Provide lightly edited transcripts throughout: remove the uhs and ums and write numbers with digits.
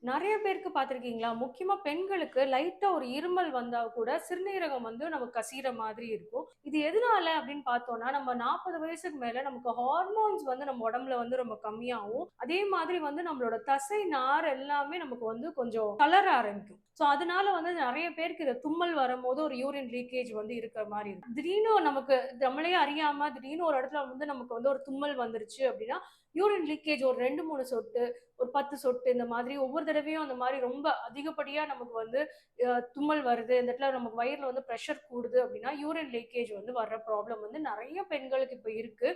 நெறைய பேருக்கு பார்த்திருக்கீங்களா? முக்கியமா பெண்களுக்கு லைட்டா ஒரு இருமல் வந்தா கூட சிறுநீரகம் வந்து நமக்கு கசியிற மாதிரி இருக்கும். இது எதனால அப்படின்னு பார்த்தோம்னா, நம்ம 40 வயசுக்கு மேல நமக்கு ஹார்மோன்ஸ் வந்து நம்ம உடம்புல வந்து ரொம்ப கம்மியாவும், அதே மாதிரி வந்து நம்மளோட தசை நார் எல்லாமே நமக்கு வந்து கொஞ்சம் தளர ஆரம்பிக்கும். அதனால வந்து நெறைய பேருக்கு இந்த தும்மல் வரும்போது ஒரு யூரின் லீக்கேஜ் வந்து இருக்கிற மாரி இருக்கும். திடீர்னு நமக்கு நம்மளே அறியாம திடீர்னு ஒரு இடத்துல வந்து நமக்கு வந்து ஒரு தும்மல் வந்துருச்சு அப்படின்னா, யூரின் லீக்கேஜ் ஒரு 2, 3 சொட்டு ஒரு 10 சொட்டு இந்த மாதிரி ஒவ்வொரு தடவையும் அந்த மாதிரி ரொம்ப அதிகப்படியா நமக்கு வந்து தும்மல் வருது. இந்த இடத்துல நமக்கு வயிறுல வந்து பிரஷர் கூடுது அப்படின்னா, யூரின் லீக்கேஜ் வந்து வர்ற ப்ராப்ளம் வந்து நெறைய பெண்களுக்கு இப்ப இருக்கு.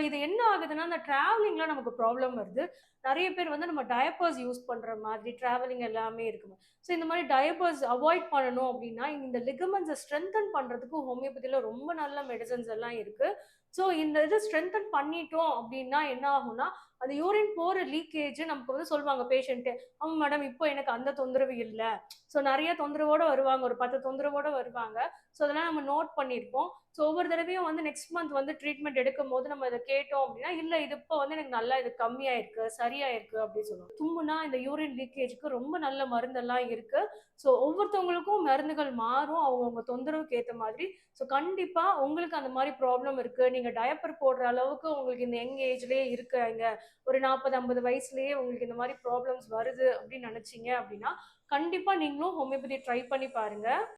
இது என்ன ஆகுதுன்னா, அந்த டிராவலிங்ல நமக்கு ப்ராப்ளம் வருது. நெறைய பேர் வந்து நம்ம டயப்பர்ஸ் யூஸ் பண்ற மாதிரி டிராவலிங் எல்லாமே இருக்குங்க. இந்த மாரி டயப்பர்ஸ் அவாய்ட் பண்ணணும் அப்படின்னா, இந்த லிகமெண்ட்ஸ ஸ்ட்ரெங்தன் பண்றதுக்கு ஹோமியோபதியில ரொம்ப நல்ல மெடிசின்ஸ் எல்லாம் இருக்கு. இந்த இது ஸ்ட்ரெங்தன் பண்ணிட்டோம் அப்படின்னா என்ன ஆகும்னா, அந்த யூரின் போற லீக்கேஜ் நமக்கு வந்து சொல்லுவாங்க பேஷண்ட். ஆமா மேடம், இப்போ எனக்கு அந்த தொந்தரவு இல்ல. நெறைய தொந்தரவோட வருவாங்க. ஒரு 10 தொந்தரவோட வருவாங்க. அதெல்லாம் நம்ம நோட் பண்ணியிருப்போம். ஒவ்வொரு தடவையும் வந்து நெக்ஸ்ட் மந்த் வந்து ட்ரீட்மெண்ட் எடுக்கும்போது நம்ம இத கேட்டோம் அப்டின்னா, இல்ல இது இப்போ வந்து எனக்கு நல்லா இது கம்மியாயிருக்கு, சரியாயிருக்கு அப்டின்னு சொல்லுவாங்க. தும்முனா இந்த யூரின் லீக்கேஜ்க்கு ரொம்ப நல்ல மருந்தெல்லாம் இருக்கு. ஒவ்வொருத்தவங்களுக்கும் மருந்துகள் மாறும். அவங்கவங்க தொந்தரவுக்கு ஏத்த மாதிரி. கண்டிப்பா உங்களுக்கு அந்த மாரி ப்ராப்ளம் இருக்கு. நீங்க டயப்பர் போடுற அளவுக்கு உங்களுக்கு இந்த யங் ஏஜ்லயே இருக்காங்க. ஒரு 40, 50 வயசுலயே உங்களுக்கு இந்த மாரி ப்ராப்ளம்ஸ் வருது அப்டின்னு நெனச்சீங்க அப்டின்னா, கண்டிப்பா நீங்களும் ஹோமியோபதி ட்ரை பண்ணி பாருங்க.